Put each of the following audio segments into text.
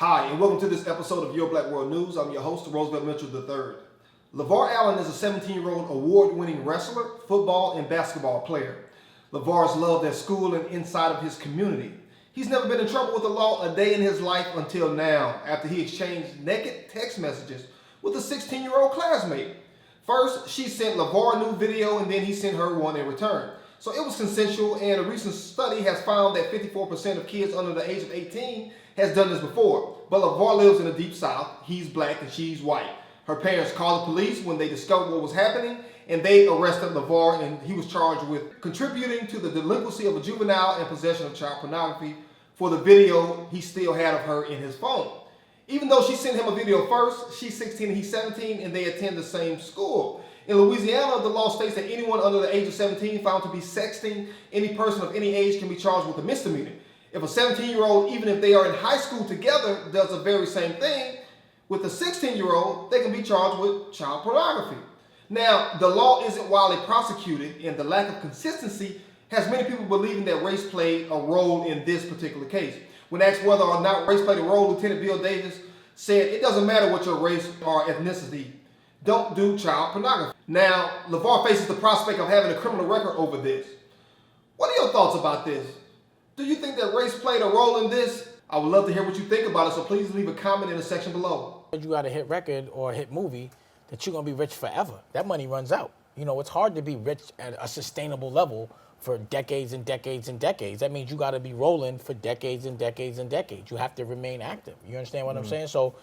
Hi, and welcome to this episode of Your Black World News. I'm your host, Roosevelt Mitchell III. LeVar Allen is a 17-year-old award-winning wrestler, football, and basketball player. LeVar is loved at school and inside of his community. He's never been in trouble with the law a day in his life until now, after he exchanged naked text messages with a 16-year-old classmate. First, she sent LeVar a new video, and then he sent her one in return. So it was consensual, and a recent study has found that 54% of kids under the age of 18 has done this before. But LeVar lives in the deep south. He's black and she's white. Her parents called the police when they discovered what was happening, and they arrested LeVar, and he was charged with contributing to the delinquency of a juvenile and possession of child pornography for the video he still had of her in his phone. Even though she sent him a video first, she's 16 and he's 17, and they attend the same school. In Louisiana, the law states that anyone under the age of 17 found to be sexting any person of any age can be charged with a misdemeanor. If a 17-year-old, even if they are in high school together, does the very same thing with a 16-year-old, they can be charged with child pornography. Now, the law isn't widely prosecuted, and the lack of consistency has many people believing that race played a role in this particular case. When asked whether or not race played a role, Lieutenant Bill Davis said, "It doesn't matter what your race or ethnicity. Don't do child pornography." Now, LeVar faces the prospect of having a criminal record over this. What are your thoughts about this? Do you think that race played a role in this? I would love to hear what you think about it, so please leave a comment in the section below. You got a hit record or a hit movie that you're going to be rich forever. That money runs out. You know, it's hard to be rich at a sustainable level for decades and decades and decades. That means you got to be rolling for decades and decades and decades. You have to remain active. You understand what I'm saying? So,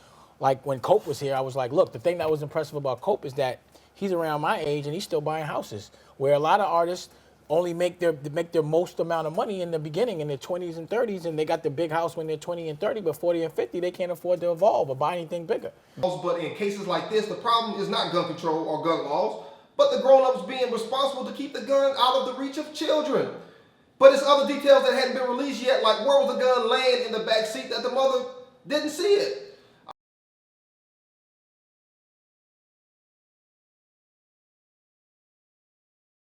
like when Cope was here, I was like, look, the thing that was impressive about Cope is that he's around my age and he's still buying houses, where a lot of artists only make their most amount of money in the beginning in their 20s and 30s, and they got the big house when they're 20 and 30, but 40 and 50, they can't afford to evolve or buy anything bigger. But in cases like this, the problem is not gun control or gun laws, but the grown-ups being responsible to keep the gun out of the reach of children. But it's other details that hadn't been released yet, like where was the gun laying in the back seat that the mother didn't see it.